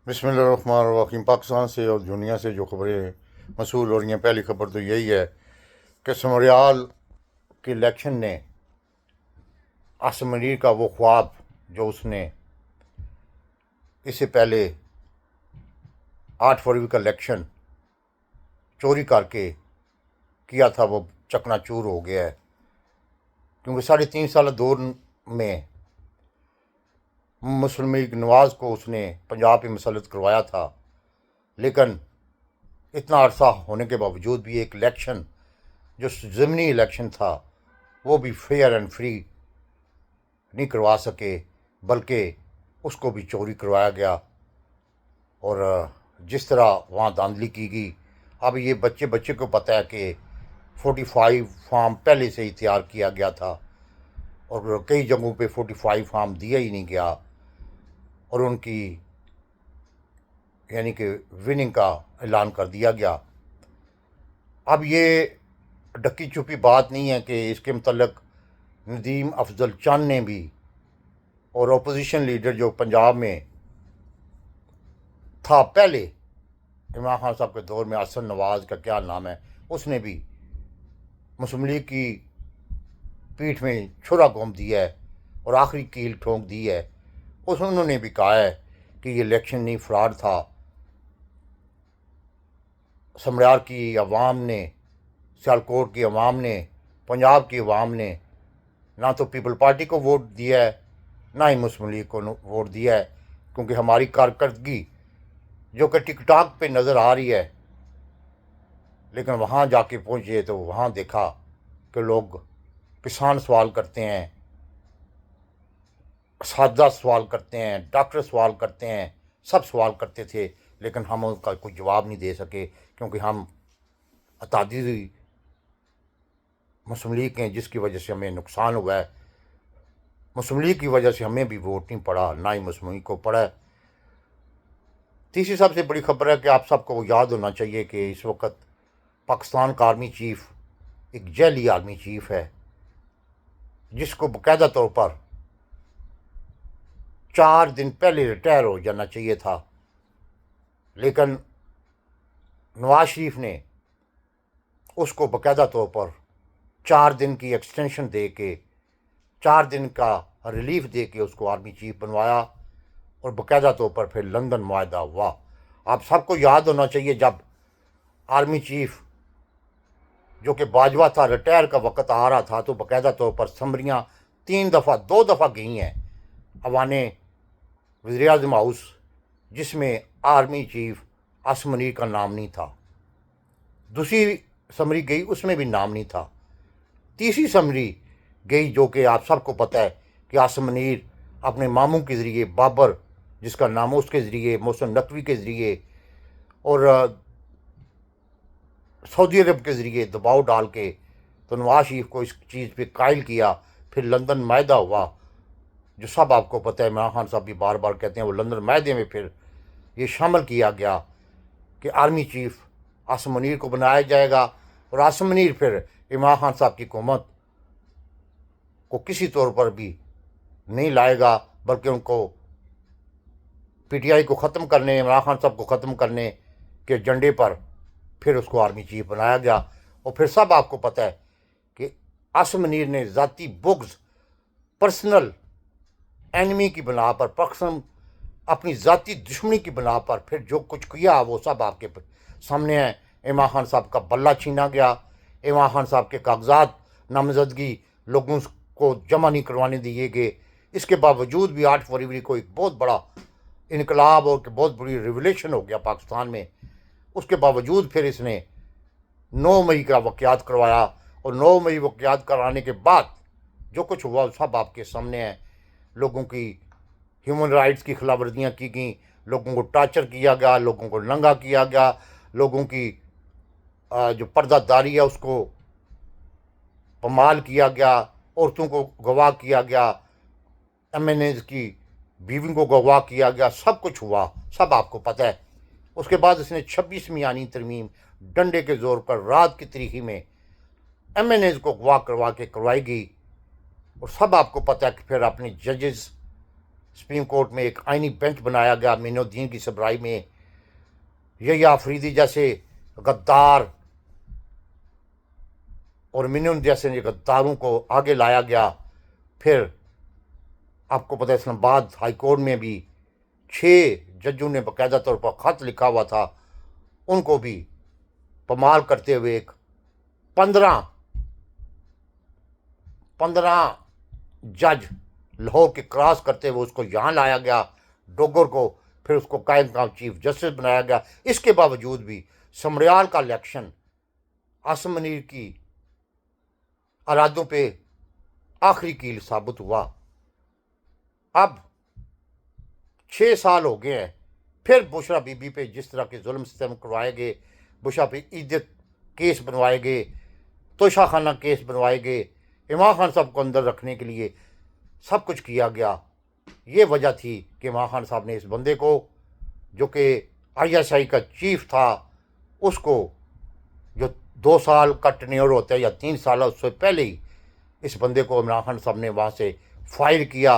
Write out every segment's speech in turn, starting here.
بسم اللہ الرحمن الرحیم۔ پاکستان سے اور دنیا سے جو خبریں موصول ہو رہی ہیں، پہلی خبر تو یہی ہے کہ سمریال کے الیکشن نے عاصم منیر کا وہ خواب جو اس نے اس سے پہلے 8 فروری کا الیکشن چوری کر کے کیا تھا، وہ چکنا چور ہو گیا ہے، کیونکہ 3.5 سالہ دور میں مسلم لیگ نواز کو اس نے پنجاب پہ مسلط کروایا تھا، لیکن اتنا عرصہ ہونے کے باوجود بھی ایک الیکشن جو ضمنی الیکشن تھا وہ بھی فیئر اینڈ فری نہیں کروا سکے، بلکہ اس کو بھی چوری کروایا گیا۔ اور جس طرح وہاں دھاندلی کی گئی، اب یہ بچے کو پتہ ہے کہ 45 فارم پہلے سے ہی تیار کیا گیا تھا، اور کئی جگہوں پہ 45 فارم دیا ہی نہیں گیا، اور ان کی یعنی کہ وننگ کا اعلان کر دیا گیا۔ اب یہ ڈکی چھپی بات نہیں ہے کہ اس کے متعلق ندیم افضل چند نے بھی، اور اپوزیشن لیڈر جو پنجاب میں تھا پہلے عمران خان صاحب کے دور میں، حسن نواز کا کیا نام ہے، اس نے بھی مسلم لیگ کی پیٹھ میں چھرا گھونپ دیا ہے اور آخری کیل ٹھونک دی ہے۔ انہوں نے بھی کہا ہے کہ یہ الیکشن نہیں، فراڈ تھا۔ سمریال کی عوام نے، سیالکوٹ کی عوام نے، پنجاب کی عوام نے نہ تو پیپل پارٹی کو ووٹ دیا ہے، نہ ہی مسلم لیگ کو ووٹ دیا ہے، کیونکہ ہماری کارکردگی جو کہ ٹک ٹاک پہ نظر آ رہی ہے، لیکن وہاں جا کے پہنچے تو وہاں دیکھا کہ لوگ کسان سوال کرتے ہیں، اساتذہ سوال کرتے ہیں، ڈاکٹر سوال کرتے ہیں، سب سوال کرتے تھے، لیکن ہم ان کا کوئی جواب نہیں دے سکے، کیونکہ ہم اتحادی مسلم لیگ کے ہیں، جس کی وجہ سے ہمیں نقصان ہوا ہے۔ مسلم لیگ کی وجہ سے ہمیں بھی ووٹ نہیں پڑا، نہ ہی مسلم لیگ کو پڑا ہے۔ تیسری سب سے بڑی خبر ہے کہ آپ سب کو یاد ہونا چاہیے کہ اس وقت پاکستان کا آرمی چیف ایک جعلی آرمی چیف ہے، جس کو باقاعدہ طور پر 4 دن پہلے ریٹائر ہو جانا چاہیے تھا، لیکن نواز شریف نے اس کو باقاعدہ طور پر 4 دن کی ایکسٹینشن دے کے، 4 دن کا ریلیف دے کے اس کو آرمی چیف بنوایا، اور باقاعدہ طور پر پھر لندن معاہدہ ہوا۔ آپ سب کو یاد ہونا چاہیے جب آرمی چیف جو کہ باجوہ تھا، ریٹائر کا وقت آ رہا تھا، تو باقاعدہ طور پر سمریاں 2 دفعہ گئی ہیں ایوان وزیر اعظم ہاؤس، جس میں آرمی چیف عاصم منیر کا نام نہیں تھا۔ دوسری سمری گئی، اس میں بھی نام نہیں تھا۔ تیسری سمری گئی جو کہ آپ سب کو پتہ ہے کہ عاصم منیر اپنے ماموں کے ذریعے، بابر جس کا نام اس کے ذریعے، محسن نقوی کے ذریعے اور سعودی عرب کے ذریعے دباؤ ڈال کے تو نواز شریف کو اس چیز پہ قائل کیا۔ پھر لندن معاہدہ ہوا، جو سب آپ کو پتہ ہے، عمران خان صاحب بھی بار بار کہتے ہیں، وہ لندن معاہدے میں پھر یہ شامل کیا گیا کہ آرمی چیف عاصم منیر کو بنایا جائے گا، اور عاصم منیر پھر عمران خان صاحب کی حکومت کو کسی طور پر بھی نہیں لائے گا، بلکہ ان کو پی ٹی آئی کو ختم کرنے، عمران خان صاحب کو ختم کرنے کے ایجنڈے پر پھر اس کو آرمی چیف بنایا گیا۔ اور پھر سب آپ کو پتہ ہے کہ عاصم منیر نے ذاتی بغض، پرسنل اینمی کی بنا پر، اپنی ذاتی دشمنی کی بنا پر پھر جو کچھ کیا وہ سب آپ کے سامنے ہے۔ عمران خان صاحب کا بلہ چھینا گیا، عمران خان صاحب کے کاغذات نامزدگی لوگوں کو جمع نہیں کروانے دیے گئے۔ اس کے باوجود بھی 8 فروری کو ایک بہت بڑا انقلاب اور بہت بڑی ریولیوشن ہو گیا پاکستان میں۔ اس کے باوجود پھر اس نے 9 مئی کا واقعات کروایا، اور 9 مئی واقعات کرانے کے بعد جو کچھ ہوا سب آپ کے سامنے ہے۔ لوگوں کی ہیومن رائٹس کی خلاف ورزیاں کی گئیں، لوگوں کو ٹارچر کیا گیا، لوگوں کو ننگا کیا گیا، لوگوں کی جو پردہ داری ہے اس کو پامال کیا گیا، عورتوں کو گواہ کیا گیا، ایم این ایز کی بیوی کو گواہ کیا گیا، سب کچھ ہوا، سب آپ کو پتہ ہے۔ اس کے بعد اس نے 26ویں آئینی ترمیم ڈنڈے کے زور پر رات کی تاریکی میں ایم این ایز کو گواہ کروا کے کروائی گئی، اور سب آپ کو پتہ ہے کہ پھر اپنے ججز سپریم کورٹ میں ایک آئینی بینچ بنایا گیا مین الدین کی سربراہی میں، یہی آفریدی جیسے غدار اور مین جیسے غداروں کو آگے لایا گیا۔ پھر آپ کو پتہ ہے اسلام آباد ہائی کورٹ میں بھی 6 ججوں نے باقاعدہ طور پر خط لکھا ہوا تھا، ان کو بھی پامال کرتے ہوئے ایک 15 جج لاہور کے کراس کرتے ہوئے اس کو یہاں لایا گیا ڈوگر کو، پھر اس کو قائم مقام چیف جسٹس بنایا گیا۔ اس کے باوجود بھی سمریال کا الیکشن عاصم منیر کی ارادوں پہ آخری کیل ثابت ہوا۔ اب 6 سال ہو گئے ہیں، پھر بشرا بی بی پہ جس طرح کے ظلم ستم کروائے گئے، بشرا پہ عزت کیس بنوائے گئے، توشہ خانہ کیس بنوائے گئے، عمران خان صاحب کو اندر رکھنے کے لیے سب کچھ کیا گیا۔ یہ وجہ تھی کہ عمران خان صاحب نے اس بندے کو جو کہ آئی ایس آئی کا چیف تھا، اس کو جو 2 سال کا ٹینیور ہوتا ہے یا 3 سال، اس سے پہلے ہی اس بندے کو عمران خان صاحب نے وہاں سے فائر کیا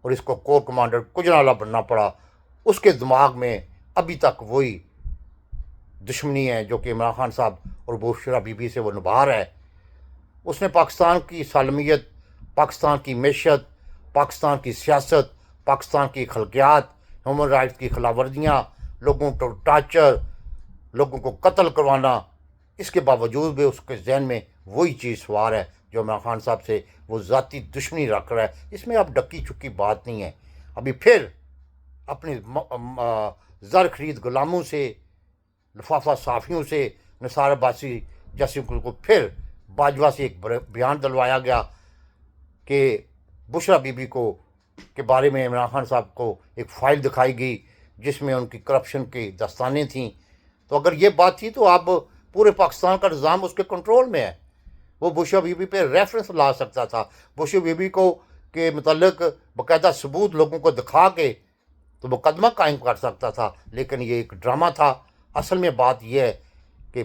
اور اس کو کور کمانڈر گجرانوالہ بننا پڑا۔ اس کے دماغ میں ابھی تک وہی دشمنی ہے جو کہ عمران خان صاحب اور بشرا بی بی سے وہ نبھا رہا ہے۔ اس نے پاکستان کی سالمیت، پاکستان کی معیشت، پاکستان کی سیاست، پاکستان کی خلقیات، ہیومن رائٹس کی خلاف ورزیاں، لوگوں کو ٹارچر، لوگوں کو قتل کروانا، اس کے باوجود بھی اس کے ذہن میں وہی چیز سوار ہے جو عمران خان صاحب سے وہ ذاتی دشمنی رکھ رہا ہے۔ اس میں اب ڈکی چکی بات نہیں ہے۔ ابھی پھر اپنے زر خرید غلاموں سے، لفافہ صحافیوں سے، نثار عباسی جیسے کو پھر باجوہ سے ایک بیان دلوایا گیا کہ بشرا بی بی کو کے بارے میں عمران خان صاحب کو ایک فائل دکھائی گئی جس میں ان کی کرپشن کی داستانیں تھیں۔ تو اگر یہ بات تھی تو اب پورے پاکستان کا نظام اس کے کنٹرول میں ہے۔ وہ بشرا بی بی پہ ریفرنس لا سکتا تھا، بشرا بی بی کو کے متعلق باقاعدہ ثبوت لوگوں کو دکھا کے تو مقدمہ قائم کر سکتا تھا، لیکن یہ ایک ڈرامہ تھا۔ اصل میں بات یہ ہے کہ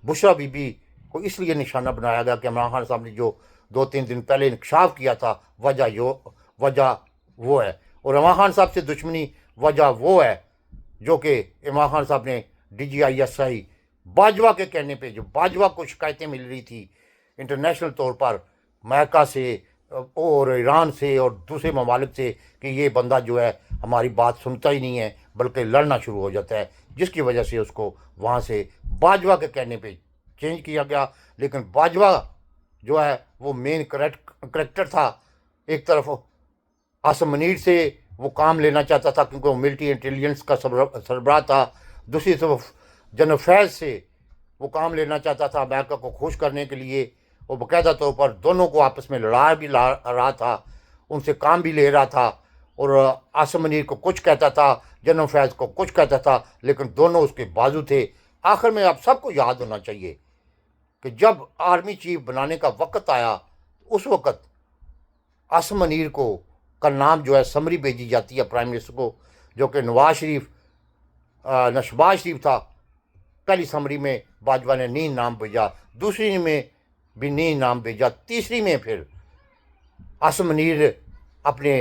بشرا بی بی کو اس لیے نشانہ بنایا گیا کہ عمران خان صاحب نے جو 2-3 دن پہلے انکشاف کیا تھا، وجہ وہ ہے، اور عمران خان صاحب سے دشمنی وجہ وہ ہے جو کہ عمران خان صاحب نے D G I S I Bajwa کے کہنے پہ، جو باجوہ کو شکایتیں مل رہی تھی انٹرنیشنل طور پر امریکہ سے اور ایران سے اور دوسرے ممالک سے کہ یہ بندہ جو ہے ہماری بات سنتا ہی نہیں ہے بلکہ لڑنا شروع ہو جاتا ہے، جس کی وجہ سے اس کو وہاں سے باجوہ کے کہنے پہ چینج کیا گیا۔ لیکن باجوہ جو ہے وہ مین کریکٹر تھا۔ ایک طرف عاصم منیر سے وہ کام لینا چاہتا تھا کیونکہ وہ ملٹری انٹیلیجنس کا سربراہ تھا، دوسری طرف جنرل فیض سے وہ کام لینا چاہتا تھا امریکہ کو خوش کرنے کے لیے، اور باقاعدہ طور پر دونوں کو آپس میں لڑا بھی رہا تھا، ان سے کام بھی لے رہا تھا، اور عاصم منیر کو کچھ کہتا تھا، جنرل فیض کو کچھ کہتا تھا، لیکن دونوں اس کے بازو تھے۔ آخر میں آپ سب کو یاد ہونا چاہیے کہ جب آرمی چیف بنانے کا وقت آیا، اس وقت عاصم منیر کو کا نام جو ہے سمری بھیجی جاتی ہے پرائم منسٹر کو، جو کہ نواز شریف شہباز شریف تھا۔ پہلی سمری میں باجوہ نے نہیں نام بھیجا، دوسری میں بھی نہیں نام بھیجا، تیسری میں پھر عاصم منیر اپنے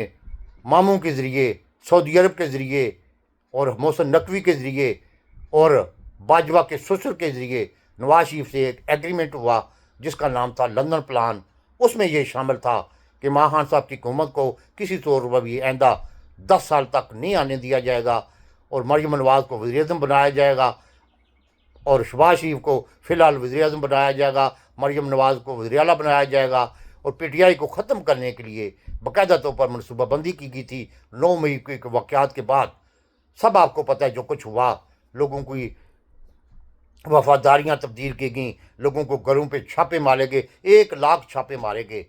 ماموں کے ذریعے، سعودی عرب کے ذریعے اور محسن نقوی کے ذریعے اور باجوہ کے سسر کے ذریعے نواز شریف سے ایک ایگریمنٹ ہوا جس کا نام تھا لندن پلان۔ اس میں یہ شامل تھا کہ عمران خان صاحب کی حکومت کو کسی طور پر بھی آئندہ 10 سال تک نہیں آنے دیا جائے گا، اور مریم نواز کو وزیر اعظم بنایا جائے گا، اور شہباز شریف کو فی الحال وزیر اعظم بنایا جائے گا، مریم نواز کو وزیر اعلیٰ بنایا جائے گا، اور پی ٹی آئی کو ختم کرنے کے لیے باقاعدہ طور پر منصوبہ بندی کی گئی تھی۔ 9 مئی کے واقعات کے بعد سب آپ کو پتہ ہے جو کچھ ہوا، لوگوں کی وفاداریاں تبدیل کی گئیں، لوگوں کو گھروں پہ چھاپے مارے گئے، 1 لاکھ چھاپے مارے گئے،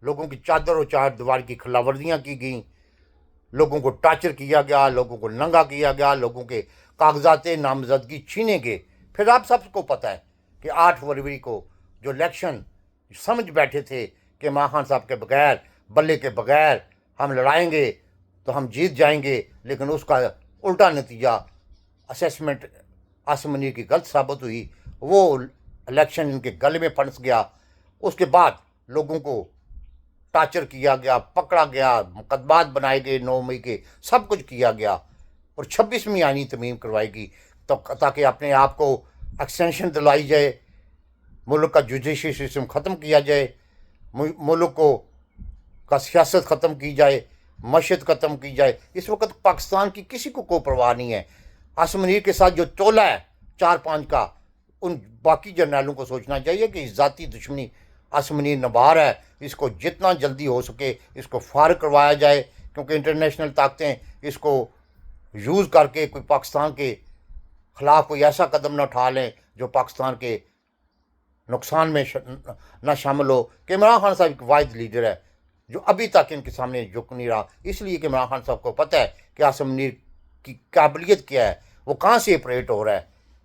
لوگوں کی چادر و چار دیوار کی خلاف ورزیاں کی گئیں، لوگوں کو ٹارچر کیا گیا، لوگوں کو ننگا کیا گیا، لوگوں کے کاغذات نامزدگی چھینے گئے۔ پھر آپ سب کو پتہ ہے کہ 8 فروری کو جو الیکشن سمجھ بیٹھے تھے کہ عمران خان صاحب کے بغیر، بلے کے بغیر ہم لڑائیں گے تو ہم جیت جائیں گے، لیکن اس کا الٹا نتیجہ اسیسمنٹ عاصم منیر کی غلط ثابت ہوئی، وہ الیکشن ان کے گلے میں پھنس گیا۔ اس کے بعد لوگوں کو ٹارچر کیا گیا، پکڑا گیا، مقدمات بنائے گئے 9 مئی کے، سب کچھ کیا گیا، اور 26ویں آئینی ترمیم کروائی گئی تاکہ اپنے آپ کو ایکسٹینشن دلائی جائے، ملک کا جوڈیشری سسٹم ختم کیا جائے، ملک کا سیاست ختم کی جائے، معیشت ختم کی جائے۔ اس وقت پاکستان کی کسی کو کوئی پرواہ نہیں ہے۔ عاصم منیر کے ساتھ جو ٹولہ ہے 4-5 کا، ان باقی جرنیلوں کو سوچنا چاہیے کہ ذاتی دشمنی عاصم منیر نبھار ہے، اس کو جتنا جلدی ہو سکے اس کو فارغ کروایا جائے، کیونکہ انٹرنیشنل طاقتیں اس کو یوز کر کے کوئی پاکستان کے خلاف کوئی ایسا قدم نہ اٹھا لیں جو پاکستان کے نقصان میں نہ شامل ہو۔ کہ عمران خان صاحب ایک واحد لیڈر ہے جو ابھی تک ان کے سامنے جھک نہیں رہا، اس لیے کہ عمران خان صاحب کو پتہ ہے کہ عاصم منیر کی قابلیت کیا ہے، وہ کہاں سے آپریٹ ہو رہا ہے،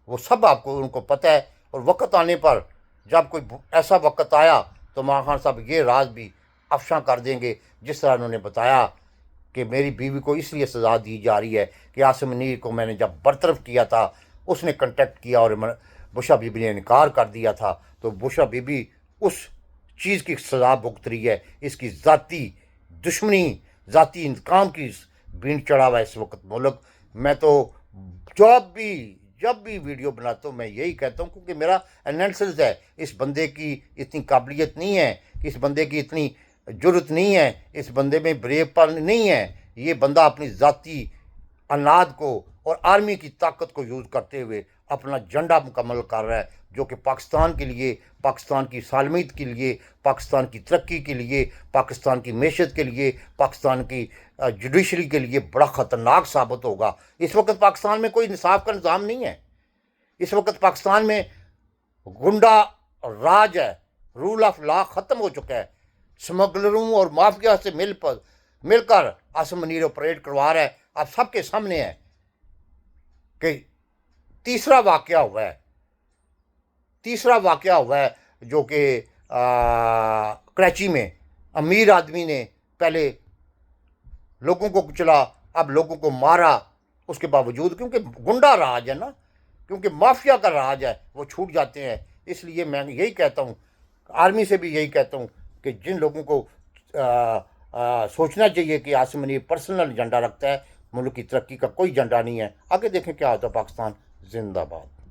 وہ سب ان کو پتہ ہے۔ اور وقت آنے پر جب کوئی ایسا وقت آیا تو عمران خان صاحب یہ راز بھی افشاں کر دیں گے، جس طرح انہوں نے بتایا کہ میری بیوی کو اس لیے سزا دی جا رہی ہے کہ عاصم منیر کو میں نے جب برطرف کیا تھا اس نے کنٹیکٹ کیا اور بشرا بی بی نے انکار کر دیا تھا، تو بشرا بی بی اس چیز کی سزا بھگت رہی ہے، اس کی ذاتی دشمنی، ذاتی انتقام کی بینٹ چڑھا ہوا ہے اس وقت ملک۔ میں تو جب بھی ویڈیو بناتا ہوں میں یہی کہتا ہوں، کیونکہ میرا انالیسز ہے، اس بندے کی اتنی قابلیت نہیں ہے، اس بندے کی اتنی جرت نہیں ہے، اس بندے میں بریو پن نہیں ہے۔ یہ بندہ اپنی ذاتی اناد کو اور آرمی کی طاقت کو یوز کرتے ہوئے اپنا جنڈا مکمل کر رہا ہے، جو کہ پاکستان کے لیے، پاکستان کی سالمیت کے لیے، پاکستان کی ترقی کے لیے، پاکستان کی معیشت کے لیے، پاکستان کی جوڈیشری کے لیے بڑا خطرناک ثابت ہوگا۔ اس وقت پاکستان میں کوئی انصاف کا نظام نہیں ہے، اس وقت پاکستان میں گنڈا راج ہے، رول آف لا ختم ہو چکا ہے۔ سمگلروں اور مافیا سے مل کر عاصم منیر آپریٹ کروا رہا ہے۔ آپ سب کے سامنے ہے کہ تیسرا واقعہ ہوا ہے جو کہ کراچی میں امیر آدمی نے پہلے لوگوں کو کچلا، اب لوگوں کو مارا، اس کے باوجود، کیونکہ گنڈا راج ہے نا، کیونکہ مافیا کا راج ہے، وہ چھوٹ جاتے ہیں۔ اس لیے میں یہی کہتا ہوں، آرمی سے بھی یہی کہتا ہوں کہ جن لوگوں کو سوچنا چاہیے کہ عاصم منیر پرسنل ایجنڈا رکھتا ہے، ملک کی ترقی کا کوئی ایجنڈا نہیں ہے۔ آگے دیکھیں کیا ہوتا ہے۔ پاکستان زندہ باد۔